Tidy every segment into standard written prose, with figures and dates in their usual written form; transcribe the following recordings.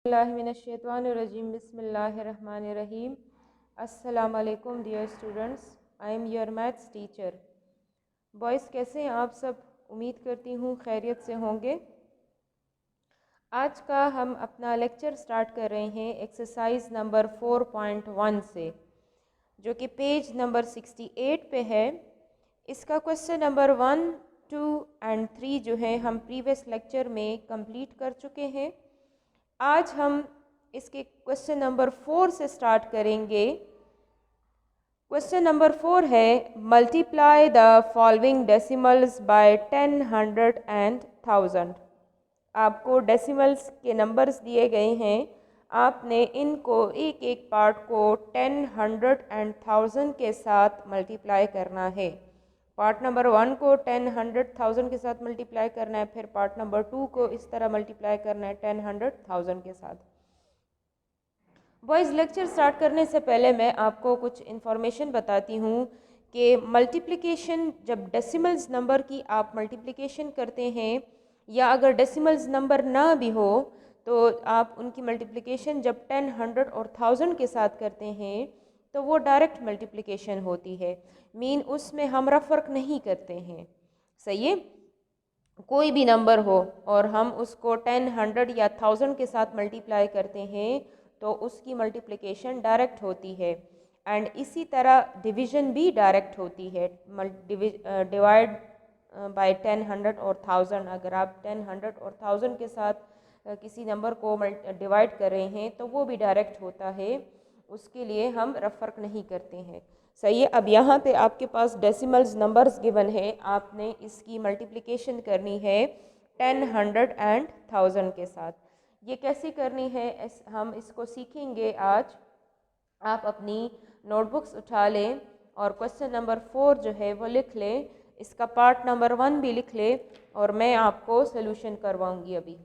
Bismillahirrahmanirrahim. Bismillahirrahmanirrahim. Assalamu alaikum dear students. I am your maths teacher. Boys कैसे हैं आप सब? उम्मीद करती हूँ खैरियत से होंगे। आज का हम अपना लेक्चर स्टार्ट कर रहे हैं एक्सरसाइज नंबर 4.1 से, जो कि पेज नंबर 68 पे है। इसका क्वेश्चन नंबर 1, 2 एंड 3 जो है हम प्रीवियस लेक्चर में कंप्लीट कर चुके हैं। आज हम इसके क्वेश्चन नंबर 4 से स्टार्ट करेंगे। क्वेश्चन नंबर 4 है, multiply the following decimals by 10, 100 and 1000। आपको डेसिमल्स के नंबर्स दिए गए हैं, आपने इनको एक एक पार्ट को 10, 100 एंड 1000 के साथ मल्टीप्लाई करना है। पार्ट नंबर 1 को 10, 100, 1000 के साथ मल्टीप्लाई करना है, फिर पार्ट नंबर 2 को इस तरह मल्टीप्लाई करना है 10, 100, 1000 के साथ। बॉयज़, लेक्चर स्टार्ट करने से पहले मैं आपको कुछ इन्फॉर्मेशन बताती हूँ कि मल्टीप्लिकेशन, जब डेसिमल्स नंबर की आप मल्टीप्लिकेशन करते हैं या अगर डेसिमल्स नंबर ना भी हो तो आप उनकी मल्टीप्लिकेशन जब 10, 100 और 1000 के साथ करते हैं तो वो डायरेक्ट मल्टीप्लिकेशन होती है। मीन उसमें हम फ़र्क नहीं करते हैं। सही है, कोई भी नंबर हो और हम उसको 10, 100 या 1000 के साथ मल्टीप्लाई करते हैं तो उसकी मल्टीप्लिकेशन डायरेक्ट होती है। एंड इसी तरह डिवीज़न भी डायरेक्ट होती है। डिवाइड बाय 10, 100 और 1000, अगर आप 10, 100 और 1000 के साथ किसी नंबर को डिवाइड कर रहे हैं तो वो भी डायरेक्ट होता है, उसके लिए हम फ़र्क नहीं करते हैं। सही है, अब यहाँ पे आपके पास डेसिमल्स नंबर्स गिवन है, आपने इसकी मल्टीप्लिकेशन करनी है 10, 100 एंड 1000 के साथ। ये कैसे करनी है हम इसको सीखेंगे आज। आप अपनी नोटबुक्स उठा लें और क्वेश्चन नंबर 4 जो है वो लिख लें, इसका पार्ट नंबर 1 भी लिख लें और मैं आपको सोल्यूशन करवाऊंगी अभी।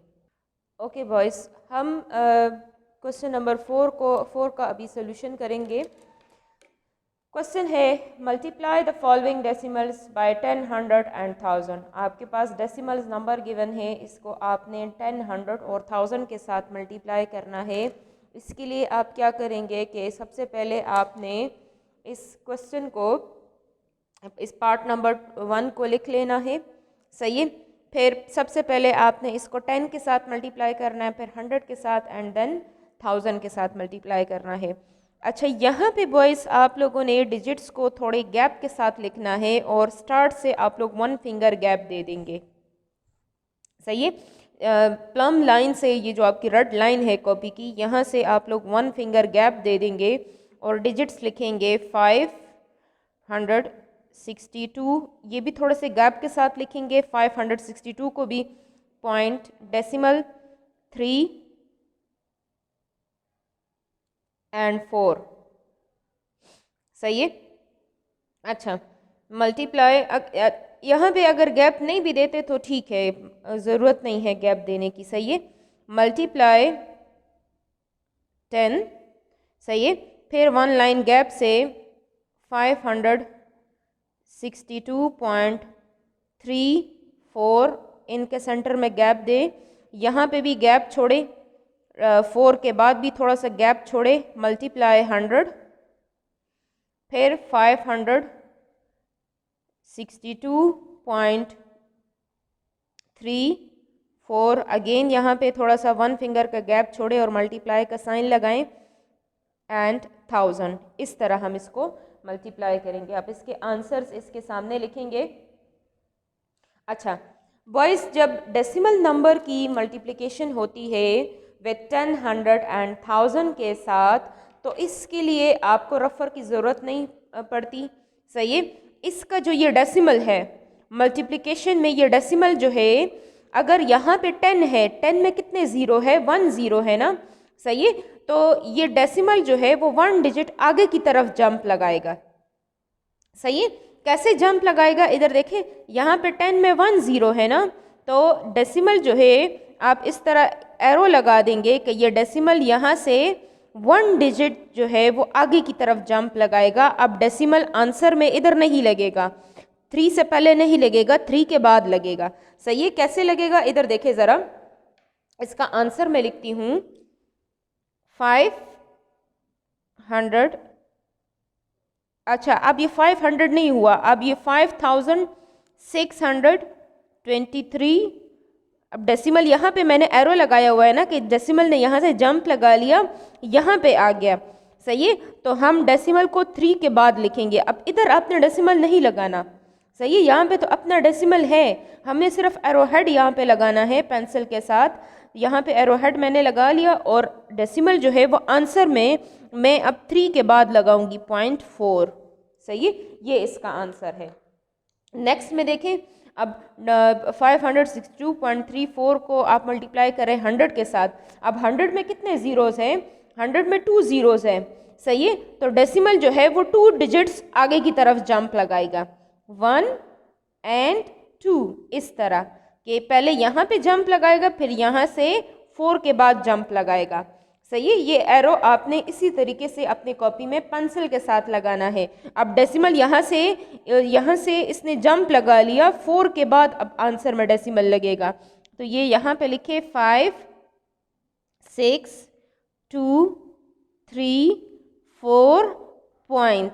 ओके बॉयज़, हम क्वेश्चन नंबर 4 का अभी सोल्यूशन करेंगे। क्वेश्चन है, multiply the following decimals by 10, 100 and 1000। आपके पास डेसिमल्स नंबर गिवन है, इसको आपने 10, 100 और 1000 के साथ मल्टीप्लाई करना है। इसके लिए आप क्या करेंगे कि सबसे पहले आपने इस क्वेश्चन को, इस पार्ट नंबर 1 को लिख लेना है। सही है, फिर सबसे पहले आपने इसको 10 के साथ मल्टीप्लाई करना है, फिर 100 के साथ एंड देन 1000 के साथ मल्टीप्लाई करना है। अच्छा, यहाँ पे बॉयज़ आप लोगों ने डिजिट्स को थोड़े गैप के साथ लिखना है और स्टार्ट से आप लोग 1 फिंगर गैप दे देंगे। सही है, प्लम लाइन से, ये जो आपकी रेड लाइन है कॉपी की, यहाँ से आप लोग 1 फिंगर गैप दे देंगे और डिजिट्स लिखेंगे 562। ये भी थोड़े से गैप के साथ लिखेंगे। 562 को भी पॉइंट डेसिमल 3 एंड 4। सही है। अच्छा, मल्टीप्लाई, यहाँ पे अगर गैप नहीं भी देते तो ठीक है, ज़रूरत नहीं है गैप देने की। सही है, मल्टीप्लाई 10। सही है, फिर 1 लाइन गैप से 562.34, इनके सेंटर में गैप दे, यहाँ पे भी गैप छोड़े, 4 के बाद भी थोड़ा सा गैप छोड़े, मल्टीप्लाई 100, फिर 562.34, अगेन यहाँ पे थोड़ा सा 1 फिंगर का गैप छोड़े और मल्टीप्लाई का साइन लगाएं एंड 1000। इस तरह हम इसको मल्टीप्लाई करेंगे। आप इसके आंसर्स इसके सामने लिखेंगे। अच्छा बॉयज़, जब डेसिमल नंबर की मल्टीप्लिकेशन होती है विद 10, 100 एंड 1000 के साथ, तो इसके लिए आपको रफर की ज़रूरत नहीं पड़ती। सही है, इसका जो ये डेसिमल है मल्टीप्लिकेशन में, ये डेसिमल जो है, अगर यहाँ पे 10 है, 10 में कितने ज़ीरो है? 1 ज़ीरो है ना। सही है, तो ये डेसिमल जो है वो 1 डिजिट आगे की तरफ जंप लगाएगा। सही है, कैसे जंप लगाएगा? इधर देखें, यहाँ पे 10 में 1 ज़ीरो है ना, तो डेसिमल जो है आप इस तरह एरो लगा देंगे कि ये डेसिमल यहाँ से 1 डिजिट जो है वो आगे की तरफ जंप लगाएगा। अब डेसिमल आंसर में इधर नहीं लगेगा, 3 से पहले नहीं लगेगा, 3 के बाद लगेगा। सही है, कैसे लगेगा? इधर देखें ज़रा, इसका आंसर मैं लिखती हूँ 500, अच्छा अब ये 500 नहीं हुआ, अब ये 5623। अब डेसिमल यहाँ पे मैंने एरो लगाया हुआ है ना कि डेसिमल ने यहाँ से जंप लगा लिया, यहाँ पे आ गया। सही है, तो हम डेसिमल को 3 के बाद लिखेंगे। अब इधर आपने डेसिमल नहीं लगाना। सही है, यहाँ पे तो अपना डेसिमल है, हमें सिर्फ एरो हेड यहाँ पे लगाना है पेंसिल के साथ। यहाँ पे एरो हेड मैंने लगा लिया और डेसिमल जो है वो आंसर में मैं अब 3 के बाद लगाऊंगी 0.4। सही है, ये इसका आंसर है। नेक्स्ट में देखें, अब 562.34 को आप मल्टीप्लाई करें 100 के साथ। अब 100 में कितने ज़ीरोज़ हैं? 100 में 2 ज़ीरोज़ हैं। सही है, तो डेसिमल जो है वो 2 डिजिट्स आगे की तरफ जंप लगाएगा, 1 एंड 2, इस तरह कि पहले यहाँ पे जंप लगाएगा, फिर यहाँ से 4 के बाद जंप लगाएगा। सही है, ये एरो आपने इसी तरीके से अपनी कॉपी में पेंसिल के साथ लगाना है। अब डेसिमल यहाँ से इसने जंप लगा लिया, 4 के बाद अब आंसर में डेसिमल लगेगा। तो ये यहाँ पे लिखे 5 6 2 3 4 पॉइंट।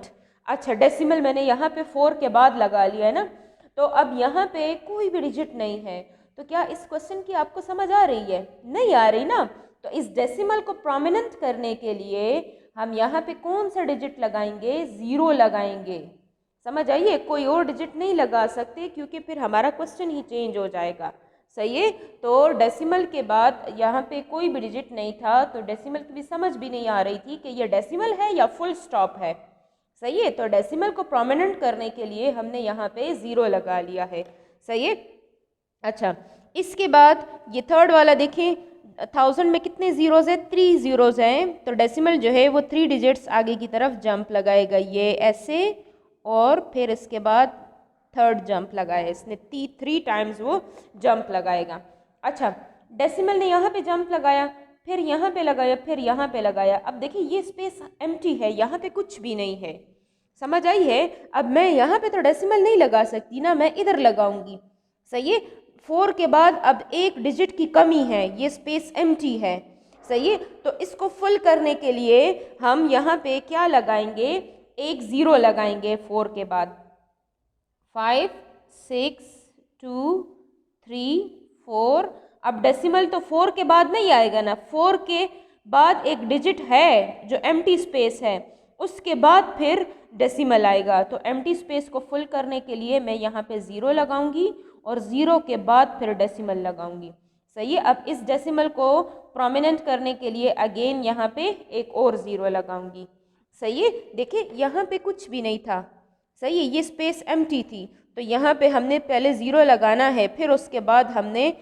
अच्छा, डेसिमल मैंने यहाँ पे 4 के बाद लगा लिया है ना, तो अब यहाँ पे कोई भी डिजिट नहीं है। तो क्या इस क्वेश्चन की आपको समझ आ रही है? नहीं आ रही ना। तो इस डेसिमल को प्रोमिनेंट करने के लिए हम यहाँ पे कौन सा डिजिट लगाएंगे? 0 लगाएंगे। समझ आइए, कोई और डिजिट नहीं लगा सकते क्योंकि फिर हमारा क्वेश्चन ही चेंज हो जाएगा। सही है, तो डेसिमल के बाद यहाँ पे कोई भी डिजिट नहीं था, तो डेसिमल की भी समझ भी नहीं आ रही थी कि ये डेसिमल है या फुल स्टॉप है। सही है, तो डेसिमल को प्रोमिनेंट करने के लिए हमने यहाँ पे 0 लगा लिया है। सही है, अच्छा इसके बाद ये थर्ड वाला देखें, 1000 में कितने ज़ीरोज़ हैं? 3 ज़ीरोज़ हैं, तो डेसिमल जो है वो 3 डिजिट्स आगे की तरफ जंप लगाएगा, ये ऐसे, और फिर इसके बाद थर्ड जंप लगाया इसने, 3 टाइम्स वो जंप लगाएगा। अच्छा, डेसिमल ने यहाँ पे जंप लगाया, फिर यहाँ पे लगाया, फिर यहाँ पे लगाया। अब देखिए ये स्पेस एम्प्टी है, यहाँ पे कुछ भी नहीं है। समझ आई है? अब मैं यहाँ पे तो डेसिमल नहीं लगा सकती ना, मैं इधर लगाऊंगी। सही है, 4 के बाद अब एक डिजिट की कमी है, ये स्पेस एम्प्टी है। सही है, तो इसको फुल करने के लिए हम यहाँ पे क्या लगाएंगे? एक 0 लगाएंगे 4 के बाद। 5 6 2 3 4। अब डेसिमल तो 4 के बाद नहीं आएगा ना, 4 के बाद एक डिजिट है जो एम्प्टी स्पेस है, उसके बाद फिर डेसिमल आएगा। तो एम्प्टी स्पेस को फुल करने के लिए मैं यहाँ पे 0 लगाऊंगी और 0 के बाद फिर डेसिमल लगाऊंगी। सही है, अब इस डेसिमल को प्रोमिनेंट करने के लिए अगेन यहाँ पे एक और 0 लगाऊंगी। सही है, देखिए यहाँ पे कुछ भी नहीं था। सही है, ये स्पेस एम्प्टी थी, तो यहाँ पे हमने पहले 0 लगाना है, फिर उसके बाद हमने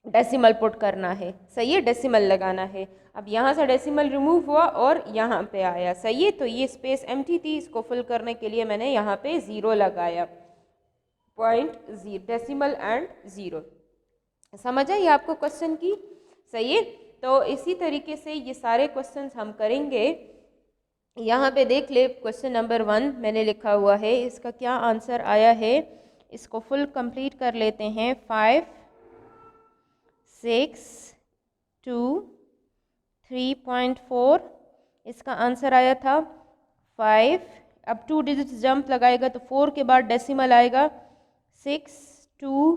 डेसिमल पुट करना है। सही है, डेसिमल लगाना है। अब यहाँ से डेसिमल रिमूव हुआ और यहाँ पे आया। सही है, तो ये स्पेस एम्प्टी थी, इसको फिल करने के लिए मैंने यहाँ पे 0 लगाया, 0.0 डेसिमल एंड 0। समझ आई आपको क्वेश्चन की? सही है, तो इसी तरीके से ये सारे क्वेश्चंस हम करेंगे। यहाँ पे देख ले, क्वेश्चन नंबर 1 मैंने लिखा हुआ है, इसका क्या आंसर आया है, इसको फुल कंप्लीट कर लेते हैं। 5 6 2 3.4 इसका आंसर आया था 5। अब 2 डिजिट्स जंप लगाएगा तो 4 के बाद डेसिमल आएगा, 6 2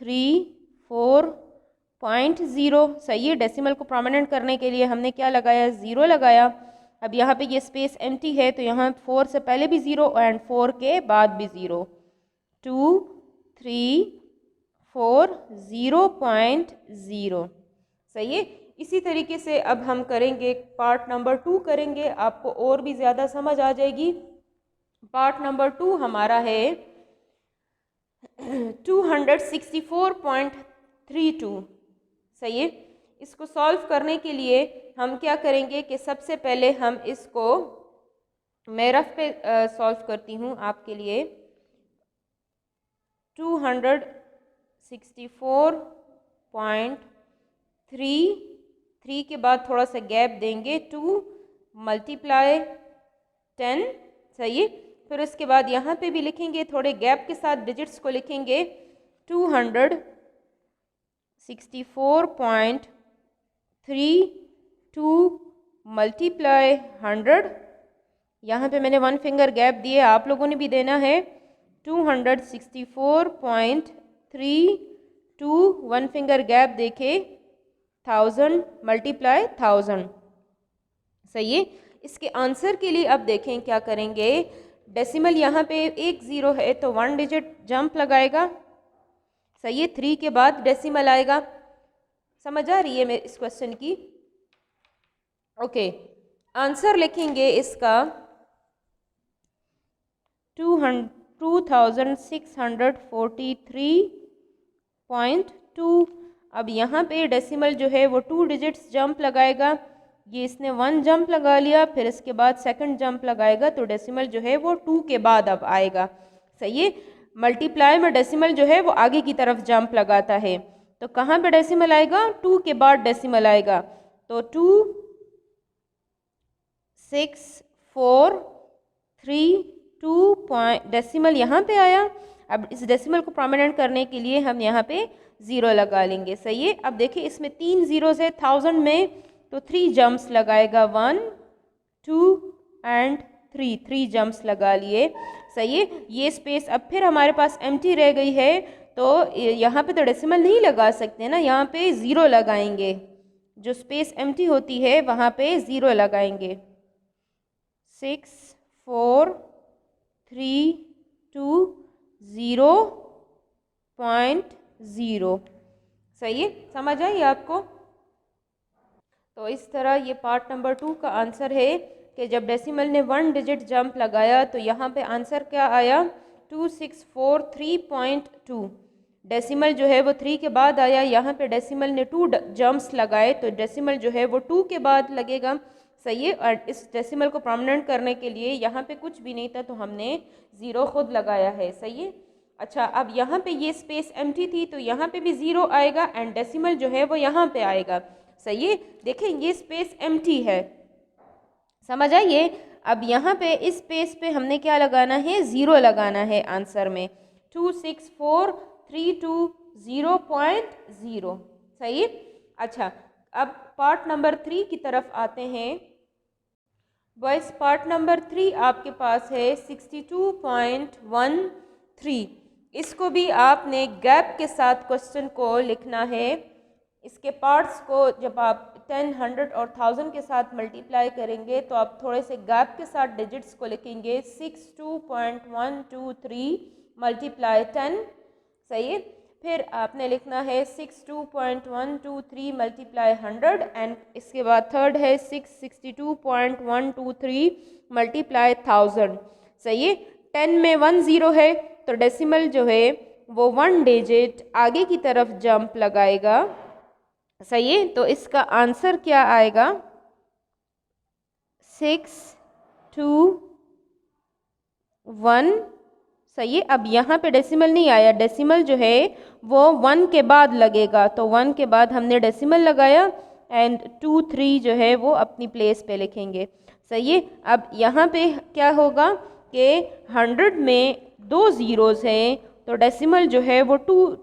3 4.0। सही है, डेसिमल को प्रोमिनेंट करने के लिए हमने क्या लगाया? 0 लगाया। अब यहाँ पे ये स्पेस एम्प्टी है, तो यहाँ 4 से पहले भी 0 एंड 4 के बाद भी 0, 2 3 4 0.0। सही है, इसी तरीके से अब हम करेंगे पार्ट नंबर 2 करेंगे, आपको और भी ज़्यादा समझ आ जाएगी। पार्ट नंबर 2 हमारा है 264.32। सही है, इसको सॉल्व करने के लिए हम क्या करेंगे कि सबसे पहले हम इसको, मैं रफ पे सॉल्व करती हूँ आपके लिए। 264.33 के बाद थोड़ा सा गैप देंगे, 2 × 10। सही है, फिर उसके बाद यहाँ पे भी लिखेंगे, थोड़े गैप के साथ डिजिट्स को लिखेंगे, 264.3 2 मल्टीप्लाई 100, यहाँ पे मैंने 1 फिंगर गैप दिए, आप लोगों ने भी देना है। 264.32 1 फिंगर गैप देके 1000 मल्टीप्लाई 1000। सही है। इसके आंसर के लिए अब देखें क्या करेंगे। डेसिमल यहाँ पे 1 0 है तो 1 डिजिट जंप लगाएगा। सही है। 3 के बाद डेसिमल आएगा। समझ आ रही है मेरे इस क्वेश्चन की? ओके, आंसर लिखेंगे इसका 2643.2। अब यहाँ पे डेसिमल जो है वो 2 डिजिट्स जंप लगाएगा। ये इसने 1 जंप लगा लिया, फिर इसके बाद सेकंड जंप लगाएगा, तो डेसिमल जो है वो 2 के बाद अब आएगा। सही है। मल्टीप्लाई में डेसिमल जो है वो आगे की तरफ जंप लगाता है, तो कहाँ पे डेसिमल आएगा? 2 के बाद डेसिमल आएगा। तो 2 6 4 3 2 डेसिमल यहाँ पे आया। अब इस डेसिमल को प्रोमिनेंट करने के लिए हम यहाँ पे 0 लगा लेंगे। सही है। अब देखिए इसमें 3 जीरोस है 1000 में, तो 3 जंप्स लगाएगा। 1 2 एंड 3 जंप्स लगा लिए। सही है। ये स्पेस अब फिर हमारे पास एम्प्टी रह गई है, तो यहाँ पे तो डेसिमल नहीं लगा सकते ना, यहाँ पे 0 लगाएंगे। जो स्पेस एम्प्टी होती है वहाँ पे 0 लगाएंगे। 6 4 3 2 0.0। सही है। समझ आई आपको? तो इस तरह ये पार्ट नंबर 2 का आंसर है कि जब डेसिमल ने 1 डिजिट जंप लगाया तो यहाँ पे आंसर क्या आया? 2643.2। डेसिमल जो है वो 3 के बाद आया, यहाँ पे डेसिमल ने 2 जंप्स लगाए, तो डेसिमल जो है वो 2 के बाद लगेगा। सही है। और इस डेसिमल को प्रोमिनेंट करने के लिए यहाँ पे कुछ भी नहीं था, तो हमने 0 खुद लगाया है। सही है। अच्छा, अब यहाँ पे ये स्पेस एम्प्टी थी, तो यहाँ पे भी 0 आएगा एंड डेसिमल जो है वो यहाँ पे आएगा। सही है। देखें ये स्पेस एम्प्टी है। समझ आइए। अब यहाँ पे इस स्पेस पे हमने क्या लगाना है? 0 लगाना है आंसर में। 26432 सही है। अच्छा, अब पार्ट नंबर 3 की तरफ आते हैं। बॉयस पार्ट नंबर 3 आपके पास है 62.13। इसको भी आपने गैप के साथ क्वेश्चन को लिखना है। इसके पार्ट्स को जब आप 10, 100 और 1000 के साथ मल्टीप्लाई करेंगे तो आप थोड़े से गैप के साथ डिजिट्स को लिखेंगे। 62.123 मल्टीप्लाई 10। सही है। फिर आपने लिखना है 62.123 मल्टीप्लाई 100 एंड इसके बाद थर्ड है 662.123 मल्टीप्लाई 1000। सही है। 10 में 1 0 है, तो डेसिमल जो है वो 1 डिजिट आगे की तरफ जंप लगाएगा। सही है। तो इसका आंसर क्या आएगा? 6 2 1। सही है। अब यहाँ पे डेसिमल नहीं आया, डेसिमल जो है वो 1 के बाद लगेगा, तो 1 के बाद हमने डेसिमल लगाया एंड 2 3 जो है वो अपनी प्लेस पे लिखेंगे। सही है। अब यहाँ पे क्या होगा कि 100 में 2 जीरोस हैं, तो डेसिमल जो है वो 2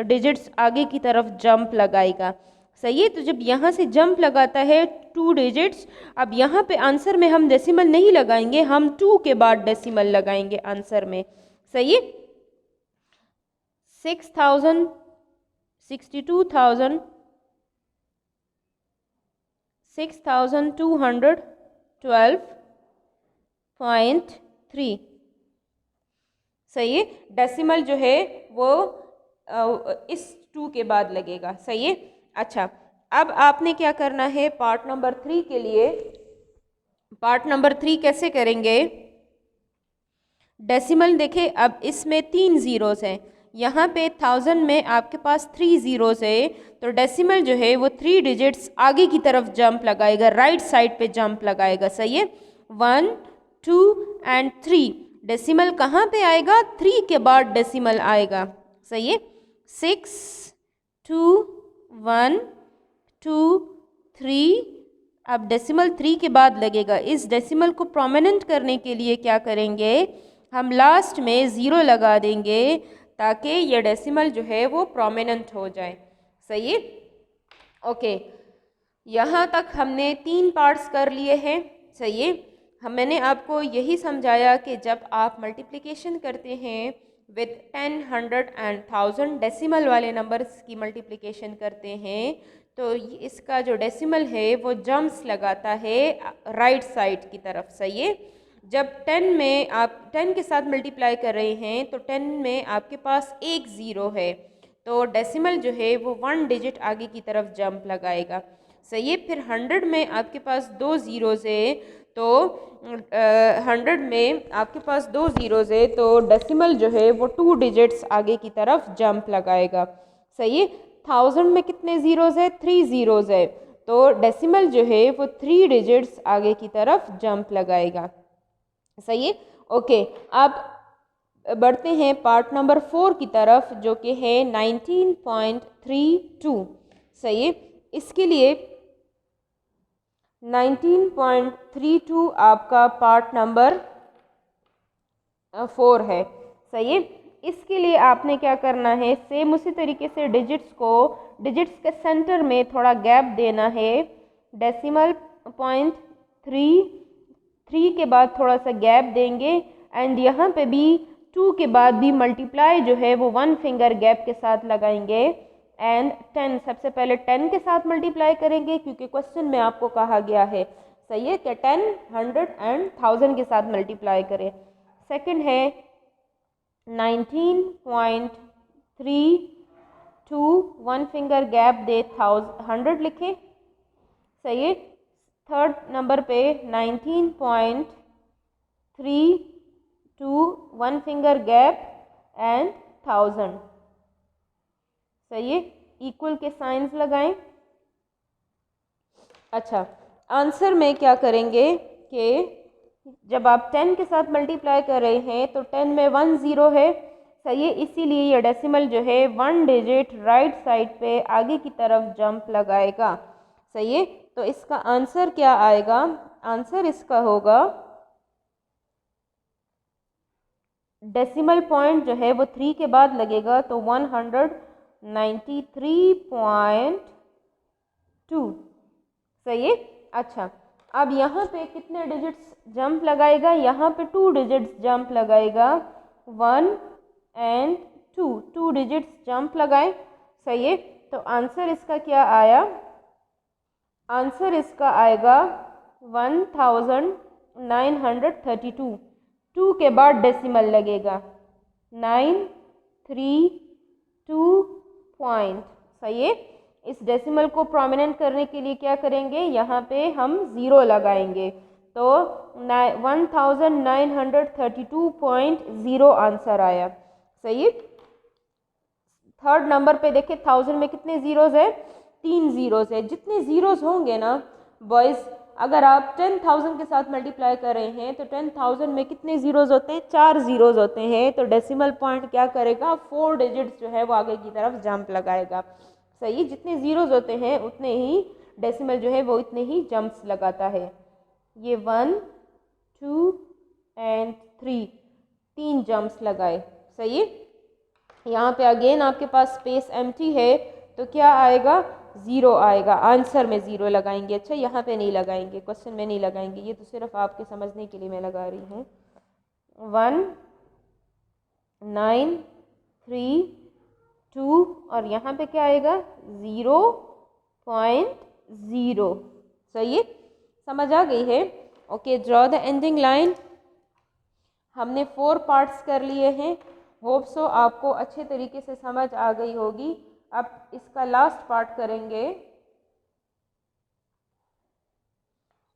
डिजिट्स आगे की तरफ जंप लगाएगा। सही है। तो जब यहाँ से जंप लगाता है 2 डिजिट्स, अब यहाँ पे आंसर में हम डेसिमल नहीं लगाएंगे, हम 2 के बाद डेसिमल लगाएंगे आंसर में। सही है। 6000 62,000 6212.3। सही है। डेसिमल जो है वो इस 2 के बाद लगेगा। सही है। अच्छा, अब आपने क्या करना है पार्ट नंबर 3 के लिए? पार्ट नंबर 3 कैसे करेंगे? डेसिमल देखें, अब इसमें 3 जीरोस हैं, यहाँ पे 1000 में आपके पास 3 जीरोस है, तो डेसिमल जो है वो 3 डिजिट्स आगे की तरफ जंप लगाएगा, राइट साइड पे जंप लगाएगा। सही है। 1 2 एंड 3। डेसिमल कहाँ पे आएगा? 3 के बाद डेसिमल आएगा। सही है। 6 2 1 2 3। अब डेसिमल 3 के बाद लगेगा। इस डेसिमल को प्रोमिनेंट करने के लिए क्या करेंगे? हम लास्ट में 0 लगा देंगे ताकि ये डेसिमल जो है वो प्रोमिनेंट हो जाए। सही है। ओके, यहाँ तक हमने 3 पार्ट्स कर लिए हैं। सही है। मैंने आपको यही समझाया कि जब आप मल्टीप्लिकेशन करते हैं विद 10, 100 एंड 1000 डेसिमल वाले नंबर्स की मल्टीप्लिकेशन करते हैं तो इसका जो डेसिमल है वो जम्प्स लगाता है राइट साइड की तरफ। सही है। जब 10 में आप 10 के साथ मल्टीप्लाई कर रहे हैं तो 10 में आपके पास एक ज़ीरो है तो डेसिमल जो है वो 1 डिजिट आगे की तरफ जंप लगाएगा। सही है। फिर 100 में आपके पास 2 ज़ीरोज़ है तो 100 में आपके पास 2 ज़ीरोज़ है तो डेसिमल जो है वो 2 डिजिट्स आगे की तरफ जंप लगाएगा। सही है। 1000 में कितने ज़ीरोज़ है? 3 ज़ीरोज़ है तो डेसिमल जो है वो 3 डिजिट्स आगे की तरफ जंप लगाएगा। सही है। ओके, अब बढ़ते हैं पार्ट नंबर 4 की तरफ जो कि है 19.32। सही है। इसके लिए 19.32 आपका पार्ट नंबर 4 है। सही है। इसके लिए आपने क्या करना है, सेम उसी तरीके से डिजिट्स के सेंटर में थोड़ा गैप देना है। डेसिमल पॉइंट 3 के बाद थोड़ा सा गैप देंगे एंड यहाँ पे भी 2 के बाद भी मल्टीप्लाई जो है वो 1 फिंगर गैप के साथ लगाएंगे एंड 10 सबसे पहले 10 के साथ मल्टीप्लाई करेंगे क्योंकि क्वेश्चन में आपको कहा गया है। सही है कि 10, 100 एंड 1000 के साथ मल्टीप्लाई करें। सेकंड है 19.32 1 फिंगर गैप दे 100 लिखें। सही है। थर्ड नंबर पे 19.32 1 फिंगर गैप एंड 1000। सही है। इक्वल के साइंस लगाएं। अच्छा, आंसर में क्या करेंगे कि जब आप 10 के साथ मल्टीप्लाई कर रहे हैं तो 10 में 1 ज़ीरो है। सही है। इसीलिए ये डेसिमल जो है 1 डिजिट राइट साइड पे आगे की तरफ जंप लगाएगा। सही है। तो इसका आंसर क्या आएगा? आंसर इसका होगा डेसिमल पॉइंट जो है वो 3 के बाद लगेगा तो 193.2। सही है। अच्छा, अब यहाँ पे कितने डिजिट्स जंप लगाएगा? यहाँ पे 2 डिजिट्स जंप लगाएगा, 1 एंड 2 डिजिट्स जंप लगाए। सही है। तो आंसर इसका क्या आया? आंसर इसका आएगा 1932। 2 के बाद डेसिमल लगेगा 932 पॉइंट। सही है। इस डेसिमल को प्रोमिनेंट करने के लिए क्या करेंगे, यहाँ पे हम ज़ीरो लगाएंगे तो 1932.0 आंसर आया। सही है। थर्ड नंबर पे देखें 1000 में कितने ज़ीरोज़ है? 3 ज़ीरोज़ है। जितने ज़ीरोज़ होंगे ना बॉयज़, अगर आप 10,000 के साथ मल्टीप्लाई कर रहे हैं तो 10,000 में कितने ज़ीरोज़ होते हैं? 4 ज़ीरोज़ होते हैं। तो डेसिमल पॉइंट क्या करेगा? 4 डिजिट्स जो है वो आगे की तरफ जंप लगाएगा। सही है। जितने ज़ीरोज़ होते हैं उतने ही डेसिमल जो है वो इतने ही जंप्स लगाता है। ये 1, 2 एंड 3 जंप्स लगाए। सही है। यहाँ पे अगेन आपके पास स्पेस एम्प्टी है तो क्या आएगा? ज़ीरो आएगा। आंसर में ज़ीरो लगाएंगे। अच्छा, यहाँ पे नहीं लगाएंगे, क्वेश्चन में नहीं लगाएंगे, ये तो सिर्फ आपके समझने के लिए मैं लगा रही हूँ। 1932 और यहाँ पे क्या आएगा? 0.0। सही है। समझ आ गई है? Okay, draw the ending line. हमने 4 पार्ट्स कर लिए हैं। होप सो आपको अच्छे तरीके से समझ आ गई होगी। अब इसका लास्ट पार्ट करेंगे।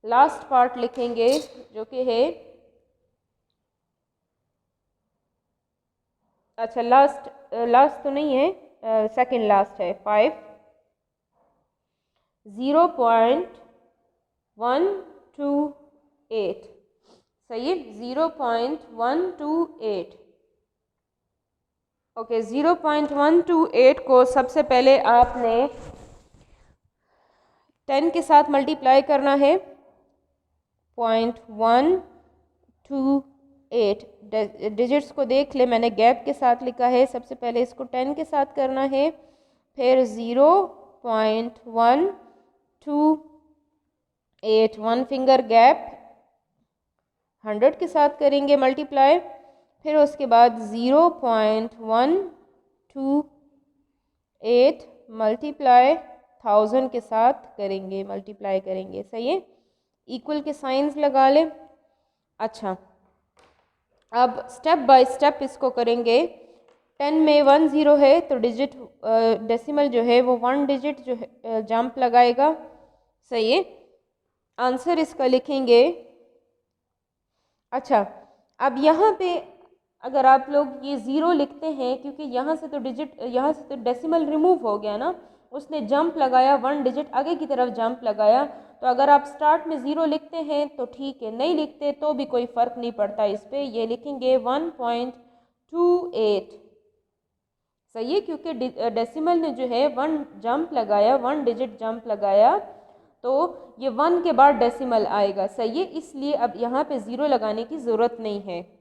लास्ट पार्ट लिखेंगे जो कि है, अच्छा लास्ट तो नहीं है, सेकंड लास्ट है 5 0.128। सही है। 0.128। ओके, 0.128 को सबसे पहले आपने 10 के साथ मल्टीप्लाई करना है 0.128। डिजिट्स को देख ले, मैंने गैप के साथ लिखा है। सबसे पहले इसको 10 के साथ करना है, फिर 0.128 8 1 फिंगर गैप 100 के साथ करेंगे मल्टीप्लाई, फिर उसके बाद 0.128 मल्टीप्लाई 1000 के साथ करेंगे, मल्टीप्लाई करेंगे। सही है, इक्वल के साइंस लगा लें। अच्छा, अब स्टेप बाय स्टेप इसको करेंगे। 10 में 1 0 है तो डिजिट डेसिमल जो है वो 1 डिजिट जो है जंप लगाएगा। सही है, आंसर इसका लिखेंगे। अच्छा, अब यहाँ पे अगर आप लोग ये ज़ीरो लिखते हैं, क्योंकि यहाँ से तो डेसिमल रिमूव हो गया ना, उसने जंप लगाया 1 डिजिट आगे की तरफ जंप लगाया, तो अगर आप स्टार्ट में ज़ीरो लिखते हैं तो ठीक है, नहीं लिखते तो भी कोई फ़र्क नहीं पड़ता इस पर। ये लिखेंगे 1.28। सही है, क्योंकि डेसिमल ने जो है 1 जंप लगाया, 1 डिजिट जंप लगाया, तो ये 1 के बाद डेसिमल आएगा। सही है, इसलिए अब यहाँ पे ज़ीरो लगाने की ज़रूरत नहीं है।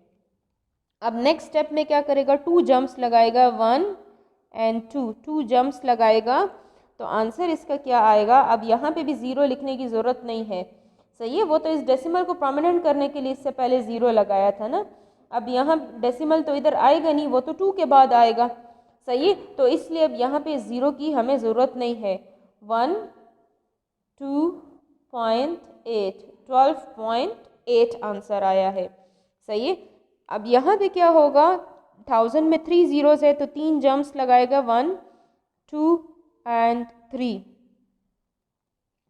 अब नेक्स्ट स्टेप में क्या करेगा, 2 जंप्स लगाएगा, 1 एंड 2 जंप्स लगाएगा, तो आंसर इसका क्या आएगा। अब यहाँ पे भी ज़ीरो लिखने की ज़रूरत नहीं है। सही है, वो तो इस डेसिमल को प्रोमिनेंट करने के लिए इससे पहले ज़ीरो लगाया था ना। अब यहाँ डेसिमल तो इधर आएगा नहीं, वो तो 2 के बाद आएगा। सही है, तो इसलिए अब यहाँ पे ज़ीरो की हमें ज़रूरत नहीं है। 1.2.8 12.8 आंसर आया है। सही है, अब यहाँ पे क्या होगा, 1000 में 3 ज़ीरोज़ है तो 3 जंप्स लगाएगा, 1 2 एंड 3।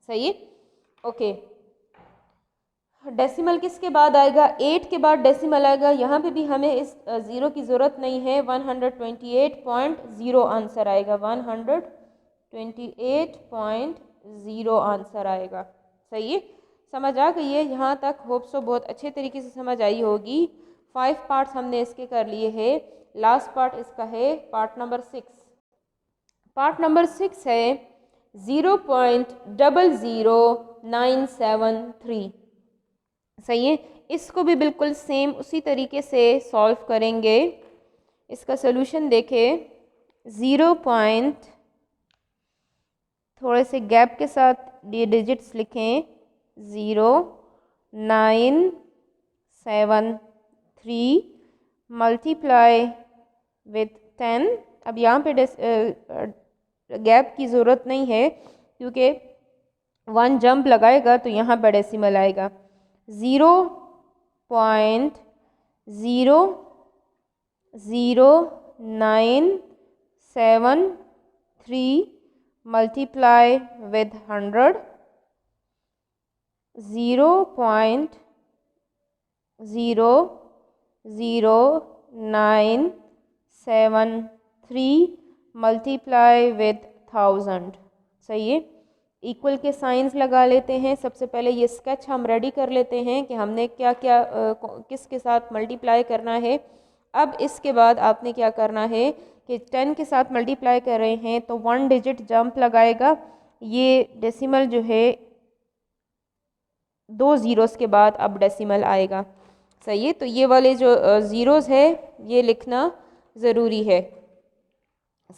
सही है, ओके। डेसिमल किसके बाद आएगा, 8 के बाद डेसिमल आएगा। यहाँ पे भी हमें इस ज़ीरो की ज़रूरत नहीं है, 128.0 आंसर आएगा, 128.0 आंसर आएगा। सही है, समझ आ गई है यहाँ तक, होप सो बहुत अच्छे तरीके से समझ आई होगी। 5 पार्ट्स हमने इसके कर लिए हैं, लास्ट पार्ट इसका है पार्ट नंबर 6। पार्ट नंबर 6 है 0.00973। सही है, इसको भी बिल्कुल सेम उसी तरीके से सॉल्व करेंगे। इसका सोल्यूशन देखें, 0 पॉइंट थोड़े से गैप के साथ ये डिजिट्स लिखें, 0.973 मल्टीप्लाई विथ 10। अब यहाँ पे गैप की ज़रूरत नहीं है, क्योंकि 1 जंप लगाएगा तो यहाँ पर डेसिमल आएगा। 0.00973 multiply with 100, 0.00973 multiply with 1000। सही है, इक्वल के साइंस लगा लेते हैं। सबसे पहले ये स्केच हम रेडी कर लेते हैं कि हमने क्या क्या किसके साथ मल्टीप्लाई करना है। अब इसके बाद आपने क्या करना है कि 10 के साथ मल्टीप्लाई कर रहे हैं तो 1 डिजिट जंप लगाएगा। ये डेसिमल जो है 2 ज़ीरोज़ के बाद अब डेसिमल आएगा। सही है, तो ये वाले जो ज़ीरोज़ है ये लिखना ज़रूरी है।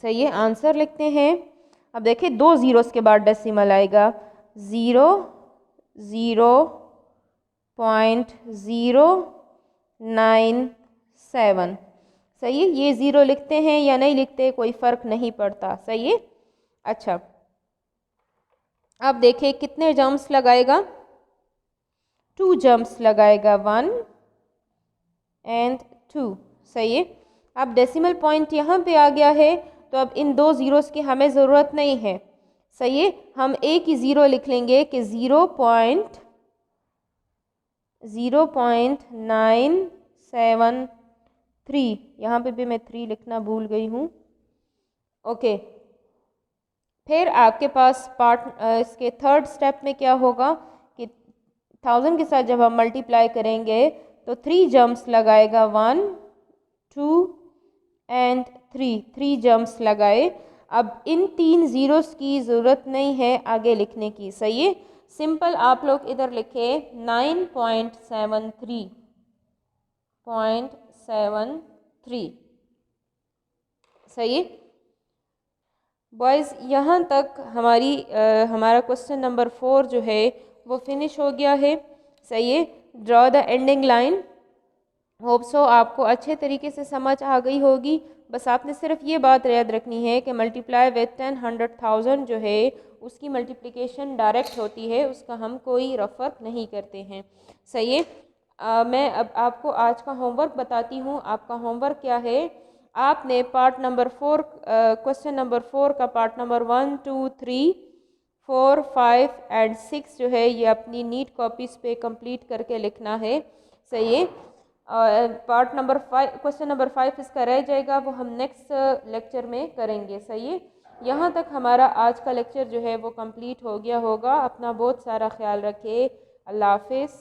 सही है, आंसर लिखते हैं। अब देखिए 2 ज़ीरोज़ के बाद डेसिमल आएगा, 0.097। सही है, ये ज़ीरो लिखते हैं या नहीं लिखते कोई फ़र्क नहीं पड़ता। सही है, अच्छा अब देखिए कितने जंप्स लगाएगा, 2 जंप्स लगाएगा, 1 एंड 2। सही है, अब डेसिमल पॉइंट यहाँ पे आ गया है, तो अब इन 2 ज़ीरोज़ की हमें ज़रूरत नहीं है। सही है, हम एक ही ज़ीरो लिख लेंगे कि 0.973। यहाँ पे भी मैं 3 लिखना भूल गई हूँ। ओके, फिर आपके पास इसके थर्ड स्टेप में क्या होगा कि 1000 के साथ जब हम मल्टीप्लाई करेंगे तो 3 जंप्स लगाएगा, 1 2 एंड 3 जंप्स लगाए। अब इन 3 ज़ीरोज़ की ज़रूरत नहीं है आगे लिखने की। सही है, सिंपल आप लोग इधर लिखे 9.73। सही है बॉयज़, यहाँ तक हमारा क्वेश्चन नंबर 4 जो है वो फिनिश हो गया है। सही है। Draw the ending line. Hope so आपको अच्छे तरीके से समझ आ गई होगी। बस आपने सिर्फ ये बात याद रखनी है कि मल्टीप्लाई विथ 10 100,000 जो है उसकी मल्टीप्लिकेशन डायरेक्ट होती है, उसका हम कोई रफ़ नहीं करते हैं। सही है। मैं अब आपको आज का होमवर्क बताती हूँ। आपका होमवर्क क्या है? आपने पार्ट नंबर 4 क्वेश्चन नंबर 4 का पार्ट नंबर 1 2 3 4 5 एंड 6 जो है ये अपनी नीट कॉपीज़ पे कंप्लीट करके लिखना है। सही है। पार्ट नंबर 5 क्वेश्चन नंबर 5 इसका रह जाएगा, वो हम नेक्स्ट लेक्चर में करेंगे। सही है। यहाँ तक हमारा आज का लेक्चर जो है वो कंप्लीट हो गया होगा। अपना बहुत सारा ख्याल रखिए। अल्लाह हाफिज़।